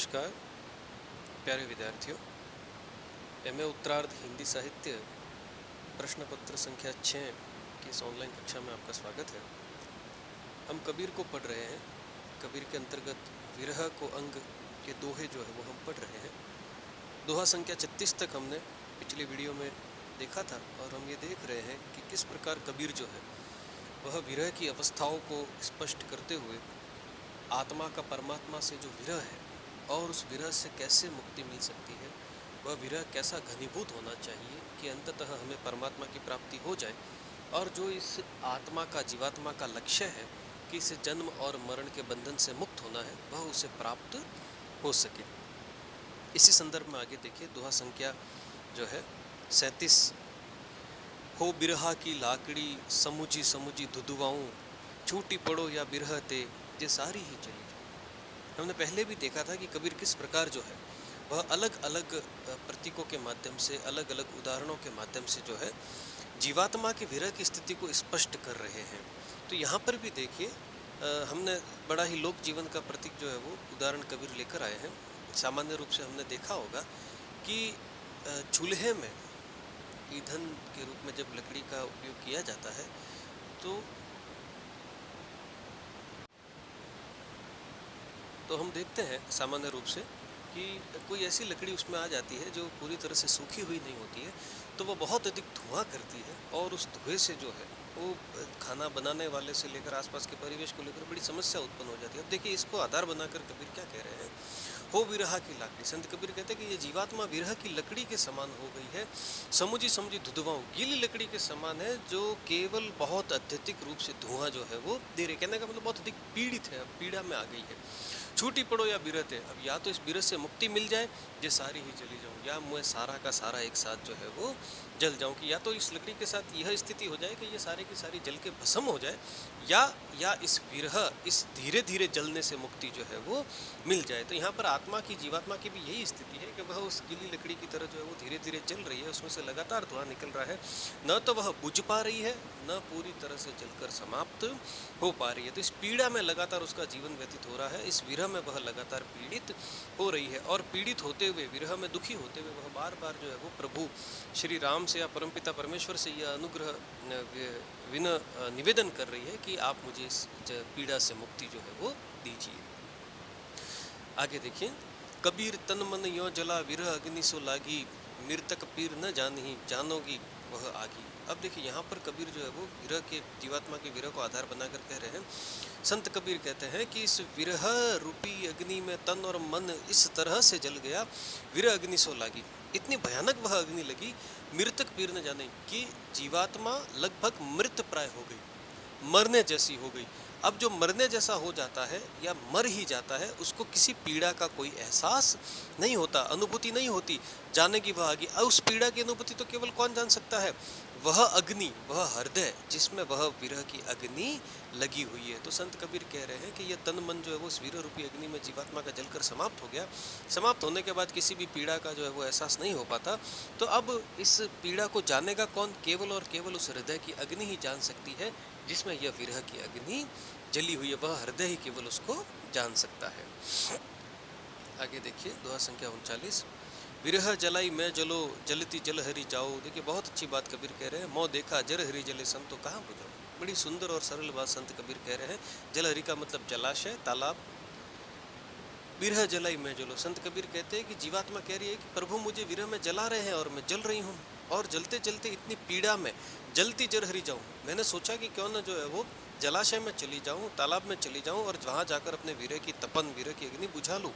नमस्कार प्यारे विद्यार्थियों। एमए उत्तरार्ध हिंदी साहित्य प्रश्न पत्र संख्या 6 की इस ऑनलाइन कक्षा में आपका स्वागत है। हम कबीर को पढ़ रहे हैं। कबीर के अंतर्गत विरह को अंग के दोहे जो है वो हम पढ़ रहे हैं। दोहा संख्या 36 तक हमने पिछली वीडियो में देखा था और हम ये देख रहे हैं कि किस प्रकार कबीर जो है वह विरह की अवस्थाओं को स्पष्ट करते हुए आत्मा का परमात्मा से जो विरह है और उस विरह से कैसे मुक्ति मिल सकती है, वह विरह कैसा घनीभूत होना चाहिए कि अंततः हमें परमात्मा की प्राप्ति हो जाए, और जो इस आत्मा का जीवात्मा का लक्ष्य है कि इसे जन्म और मरण के बंधन से मुक्त होना है, वह उसे प्राप्त हो सके। इसी संदर्भ में आगे देखिए दोहा संख्या जो है 37। हो बिरहा की लाकड़ी समुझी समुझी धुधुआऊं, छूटी पड़ो या बिरह ते जे सारी ही चली जाऊं। हमने पहले भी देखा था कि कबीर किस प्रकार जो है वह अलग अलग प्रतीकों के माध्यम से, अलग अलग उदाहरणों के माध्यम से जो है जीवात्मा के विरह की स्थिति को स्पष्ट कर रहे हैं। तो यहाँ पर भी देखिए हमने बड़ा ही लोक जीवन का प्रतीक जो है वो उदाहरण कबीर लेकर आए हैं। सामान्य रूप से हमने देखा होगा कि चूल्हे में ईंधन के रूप में जब लकड़ी का उपयोग किया जाता है तो हम देखते हैं सामान्य रूप से कि कोई ऐसी लकड़ी उसमें आ जाती है जो पूरी तरह से सूखी हुई नहीं होती है, तो वो बहुत अधिक धुआं करती है और उस धुएं से जो है वो खाना बनाने वाले से लेकर आसपास के परिवेश को लेकर बड़ी समस्या उत्पन्न हो जाती है। अब देखिए इसको आधार बनाकर कबीर क्या कह रहे हैं, हो विरहा की लाकड़ी। संत कबीर कहते हैं कि ये जीवात्मा विरह की लकड़ी के समान हो गई है। समुझी समुझी धुधुआऊं, गीली लकड़ी के समान है जो केवल बहुत अत्यधिक रूप से धुआं जो है वो दे रही। कहने का मतलब बहुत अधिक पीड़ित है, पीड़ा में आ गई है। छूटी पड़ो या बिरहते, अब या तो इस बिरह से मुक्ति मिल जाए जे सारी ही चली जाऊं, या मैं सारा का सारा एक साथ जो है वो जल जाऊं। कि या तो इस लकड़ी के साथ यह स्थिति हो जाए कि ये सारे की सारी जल के भस्म हो जाए, या इस विरह, इस धीरे धीरे जलने से मुक्ति जो है वो मिल जाए। तो यहाँ पर आत्मा की, जीवात्मा की भी यही स्थिति है कि वह उस गीली लकड़ी की तरह जो है वो धीरे धीरे जल रही है, उसमें से लगातार धुआं निकल रहा है। न तो वह बुझ पा रही है, न पूरी तरह से जलकर समाप्त हो पा रही है। तो इस पीड़ा में लगातार उसका जीवन व्यतीत हो रहा है, इस विरह में वह लगातार पीड़ित हो रही है। और पीड़ित होते हुए, विरह में दुखी होते हुए वह बार बार जो है वो प्रभु श्री राम से या परमपिता परमेश्वर से यह अनुग्रह निवेदन कर रही है कि आप मुझे इस पीड़ा से मुक्ति जो है वो दीजिए। आगे देखिए, कबीर तन मन यो जला विरह अग्नि सो लागी, मृतक पीर न जानही जानोगी वह आगी। अब देखिए यहाँ पर कबीर जो है वो विरह के, जीवात्मा के विरह को आधार बनाकर कह रहे हैं। संत कबीर कहते हैं कि इस विरह रूपी अग्नि में तन और मन इस तरह से जल गया, विरह अग्नि सो लागी, इतनी भयानक वह अग्नि लगी, मृतक पीर न जाने, कि जीवात्मा लगभग मृत प्राय हो गई, मरने जैसी हो गई। अब जो मरने जैसा हो जाता है या मर ही जाता है, उसको किसी पीड़ा का कोई एहसास नहीं होता, अनुभूति नहीं होती, जाने की वह आगे। उस पीड़ा की अनुभूति तो केवल कौन जान सकता है, वह अग्नि, वह हृदय जिसमें वह विरह की अग्नि लगी हुई है। तो संत कबीर कह रहे हैं कि यह तन मन जो है वो उस विरह रूपी अग्नि में जीवात्मा का जलकर समाप्त हो गया। समाप्त होने के बाद किसी भी पीड़ा का जो है वो एहसास नहीं हो पाता। तो अब इस पीड़ा को जानेगा कौन, केवल और केवल उस हृदय की अग्नि ही जान सकती है जिसमें यह विरह की अग्नि जली हुई है, वह हृदय ही केवल उसको जान सकता है। आगे देखिए दोहा संख्या 39। विरह जलाई मैं जलो, जलती जल हरी जाओ। देखिए बहुत अच्छी बात कबीर कह रहे हैं। मोह देखा जर हरी जले संतो कहाँ बुझाओ। बड़ी सुंदर और सरल बात संत कबीर कह रहे हैं। जल हरी का मतलब जलाशय, तालाब। विरह जलाई मैं जलो, संत कबीर कहते हैं कि जीवात्मा कह रही है कि प्रभु मुझे विरह में जला रहे हैं और मैं जल रही हूँ, और जलते जलते इतनी पीड़ा में जलती जर हरी जाऊँ। मैंने सोचा कि क्यों ना जो है वो जलाशय में चली जाऊं, तालाब में चली जाऊं और वहां जाकर अपने विरह की तपन, विरह की अग्नि बुझा लूं।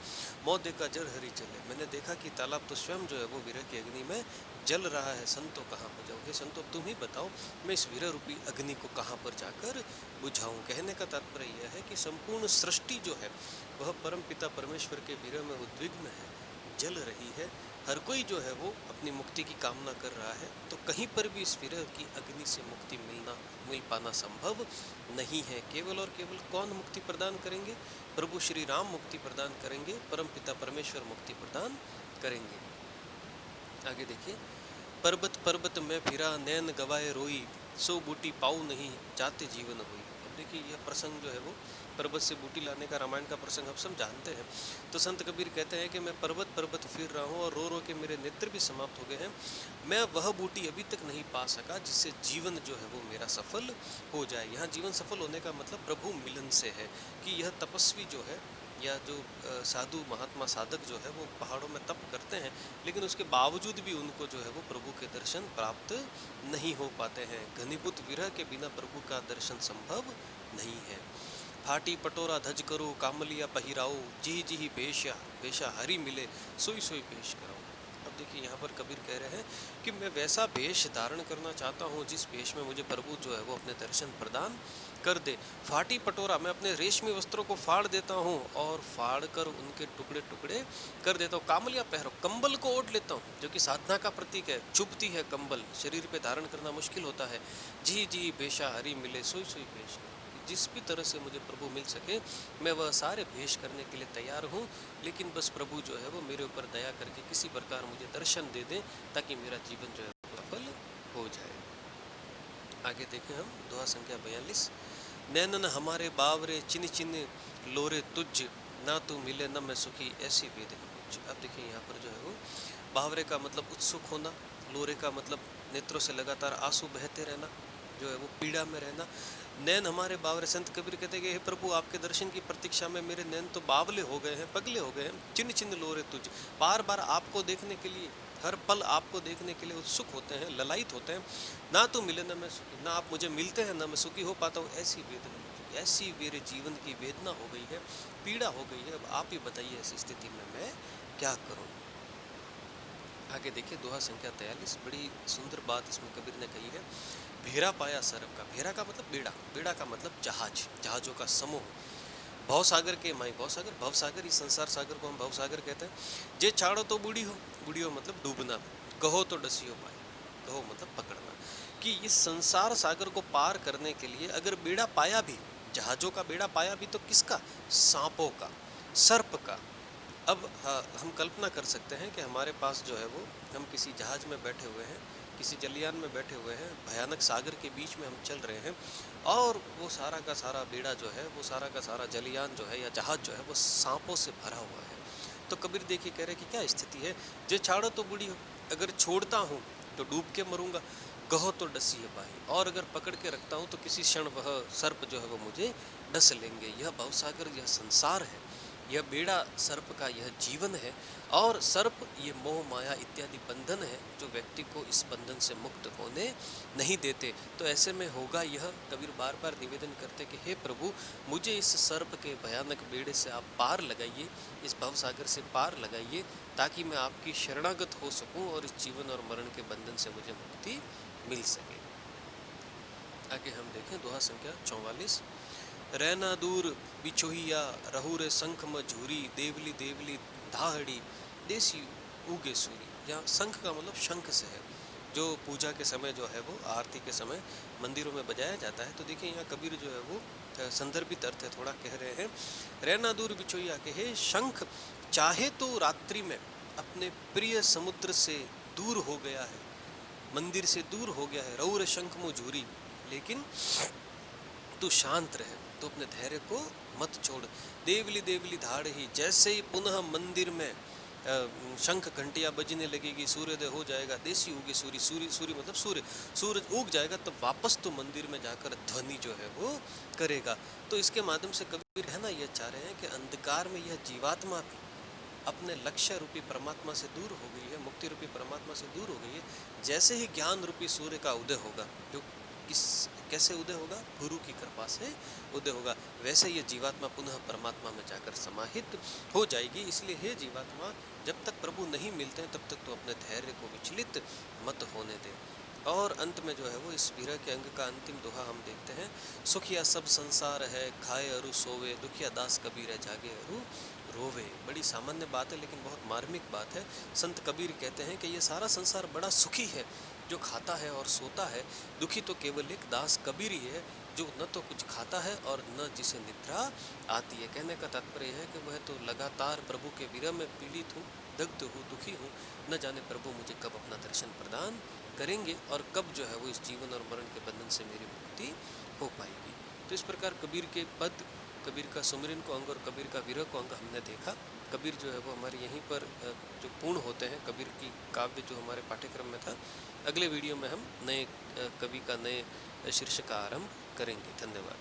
मौत देखा जर हरी जले, मैंने देखा कि तालाब तो स्वयं जो है वो विरह की अग्नि में जल रहा है। संतो कहाँ पर जाऊँ, हे संतो तुम ही बताओ मैं इस विरह रूपी अग्नि को कहाँ पर जाकर बुझाऊं। कहने का तात्पर्य यह है कि संपूर्ण सृष्टि जो है वह परम पिता परमेश्वर के विरह में उद्विग्न है, जल रही है। हर कोई जो है वो अपनी मुक्ति की कामना कर रहा है, तो कहीं पर भी इस विरह की अग्नि से मुक्ति मिल पाना संभव नहीं है। केवल और केवल कौन मुक्ति प्रदान करेंगे, प्रभु श्री राम मुक्ति प्रदान करेंगे, परम पिता परमेश्वर मुक्ति प्रदान करेंगे। आगे देखिए, पर्वत पर्वत में फिरा नैन गवाए रोई, सो बूटी पाऊ नहीं जाते जीवन हुई। अब देखिए यह प्रसंग जो है वो पर्वत से बूटी लाने का रामायण का प्रसंग हम सब जानते हैं। तो संत कबीर कहते हैं कि मैं पर्वत पर्वत फिर रहा हूँ और रो के मेरे नेत्र भी समाप्त हो गए हैं, मैं वह बूटी अभी तक नहीं पा सका जिससे जीवन जो है वो मेरा सफल हो जाए। यहाँ जीवन सफल होने का मतलब प्रभु मिलन से है कि यह तपस्वी जो है या जो साधु महात्मा साधक जो है वो पहाड़ों में तप करते हैं, लेकिन उसके बावजूद भी उनको जो है वो प्रभु के दर्शन प्राप्त नहीं हो पाते हैं। घनीभूत विरह के बिना प्रभु का दर्शन संभव नहीं है। फाटी पटोरा धज करो कामलिया पहिराओ, जी जी भेषा भेषा हरि मिले सोई सोई भेष कराओ। अब देखिए यहाँ पर कबीर कह रहे हैं कि मैं वैसा भेष धारण करना चाहता हूँ जिस भेष में मुझे प्रभु जो है वो अपने दर्शन प्रदान कर दे। फाटी पटोरा, मैं अपने रेशमी वस्त्रों को फाड़ देता हूँ और फाड़ कर उनके टुकड़े टुकड़े कर देता हूँ। कामलिया पहरो, कंबल को ओढ़ लेता हूँ जो कि साधना का प्रतीक है। चुभती है कंबल, शरीर पे धारण करना मुश्किल होता है। जी जी भेषा हरि मिले सोई सोई भेष, जिस भी तरह से मुझे प्रभु मिल सके मैं वह सारे भेष करने के लिए तैयार हूँ, लेकिन बस प्रभु जो है वो मेरे ऊपर दया करके किसी प्रकार मुझे दर्शन दे दें ताकि मेरा जीवन जो है वो सफल हो जाए। आगे देखें हम दोहा संख्या 42। नैनन हमारे बावरे चिन चिन लोरे तुझ, ना तू मिले न मैं सुखी ऐसी वेद कुछ। अब देखिए यहाँ पर जो है वो बावरे का मतलब उत्सुक होना, लोरे का मतलब नेत्रों से लगातार आंसू बहते रहना, जो है वो पीड़ा में रहना। नैन हमारे बावरे, संत कबीर कहते हैं कि हे प्रभु आपके दर्शन की प्रतीक्षा में मेरे नैन तो बावले हो गए हैं, पगले हो गए हैं। चिन्ह चिन्ह लोरे तुझ, बार बार आपको देखने के लिए, हर पल आपको देखने के लिए उत्सुक होते हैं, ललायित होते हैं। ना तो मिले ना मैं सुखी, ना आप मुझे मिलते हैं ना मैं सुखी हो पाता हूँ, ऐसी वेदना, ऐसी मेरे जीवन की वेदना हो गई है, पीड़ा हो गई है। अब आप ही बताइए ऐसी स्थिति में मैं क्या करूँ। आगे देखिए दोहा संख्या 43, बड़ी सुंदर बात इसमें कबीर ने कही है। भेरा पाया सरब का, भेरा का मतलब बेड़ा, बेड़ा का मतलब जहाज, जहाजों का समूह। भव सागर के माई, भव सागर, भव सागर, इस संसार सागर को हम भव सागर कहते हैं। जे छाड़ो तो बूढ़ी हो, बूढ़ी हो मतलब डूबना, कहो तो डसियो पाए, कहो मतलब पकड़ना, कि इस संसार सागर को पार करने के लिए अगर बेड़ा पाया भी, जहाजों का बेड़ा पाया भी, तो किसका? सांपों का, सर्प का। अब हम कल्पना कर सकते हैं कि हमारे पास जो है वो, हम किसी जहाज में बैठे हुए हैं, किसी जलयान में बैठे हुए हैं, भयानक सागर के बीच में हम चल रहे हैं और वो सारा का सारा बेड़ा जो है, वो सारा का सारा जलयान जो है या जहाज जो है वो सांपों से भरा हुआ है। तो कबीर देखिए कह रहे कि क्या स्थिति है। जे छाड़ो तो बूढ़ी हो, अगर छोड़ता हूँ तो डूब के मरूंगा, कहो तो डसी है बाही, और अगर पकड़ के रखता हूँ तो किसी क्षण वह सर्प जो है वो मुझे डस लेंगे। यह भवसागर, यह संसार है, यह बेड़ा सर्प का यह जीवन है, और सर्प ये मोह माया इत्यादि बंधन है जो व्यक्ति को इस बंधन से मुक्त होने नहीं देते। तो ऐसे में होगा यह, कबीर बार बार निवेदन करते कि हे प्रभु मुझे इस सर्प के भयानक बेड़े से आप पार लगाइए, इस भवसागर से पार लगाइए, ताकि मैं आपकी शरणागत हो सकूं और इस जीवन और मरण के बंधन से मुझे मुक्ति मिल सके। आगे हम देखें दोहा संख्या 44। रहना दूर बिछोहिया, रहू रे शंख मझूरी, देवली देवली धाहड़ी, देसी उगे सूरी। यहाँ शंख का मतलब शंख से है, जो पूजा के समय जो है वो आरती के समय मंदिरों में बजाया जाता है। तो देखिए यहाँ कबीर जो है वो संदर्भित अर्थ है थोड़ा कह रहे हैं। रहना दूर बिछोहिया के हे शंख चाहे तो रात्रि में अपने प्रिय समुद्र से दूर हो गया है, मंदिर से दूर हो गया है, रहू रे शंख मझूरी, लेकिन तू शांत रहे, तो अपने धैर्य को मत छोड़। देवली देवली धाड़ ही, जैसे ही पुनः मंदिर में शंख घंटियाँ बजने लगेगी, सूर्योदय हो जाएगा, देसी उगी सूर्य, सूर्य सूर्य मतलब सूर्य, सूरज उग जाएगा, तो वापस तो मंदिर में जाकर ध्वनि जो है वो करेगा। तो इसके माध्यम से कबीर है ना ये चाह रहे हैं कि अंधकार में यह जीवात्मा भी अपने लक्ष्य रूपी परमात्मा से दूर हो गई है, मुक्ति रूपी परमात्मा से दूर हो गई है। जैसे ही ज्ञान रूपी सूर्य का उदय होगा, जो किस कैसे उदय होगा? गुरु की कृपा से उदय होगा, वैसे ये जीवात्मा पुनः परमात्मा में जाकर समाहित हो जाएगी। इसलिए हे जीवात्मा, जब तक प्रभु नहीं मिलते हैं तब तक तो अपने धैर्य को विचलित मत होने दे। और अंत में जो है वो इस विरह के अंग का अंतिम दोहा हम देखते हैं। सुखिया सब संसार है, खाए अरु सोवे, दुखिया दास कबीर है, जागे अरु रोवे। बड़ी सामान्य बात है लेकिन बहुत मार्मिक बात है। संत कबीर कहते हैं कि ये सारा संसार बड़ा सुखी है जो खाता है और सोता है, दुखी तो केवल एक दास कबीर ही है जो न तो कुछ खाता है और न जिसे निद्रा आती है। कहने का तात्पर्य है कि वह तो लगातार प्रभु के विरह में पीड़ित हूँ, दग्ध हूँ, दुखी हूँ, न जाने प्रभु मुझे कब अपना दर्शन प्रदान करेंगे और कब जो है वो इस जीवन और मरण के बंधन से मेरी मुक्ति हो पाएगी। तो इस प्रकार कबीर के पद कबीर का सुमिरन को अंग और कबीर का विरह को अंग हमने देखा। कबीर जो है वो हमारे यहीं पर जो पूर्ण होते हैं, कबीर की काव्य जो हमारे पाठ्यक्रम में था। अगले वीडियो में हम नए कवि का नए शीर्षक का आरंभ करेंगे। धन्यवाद।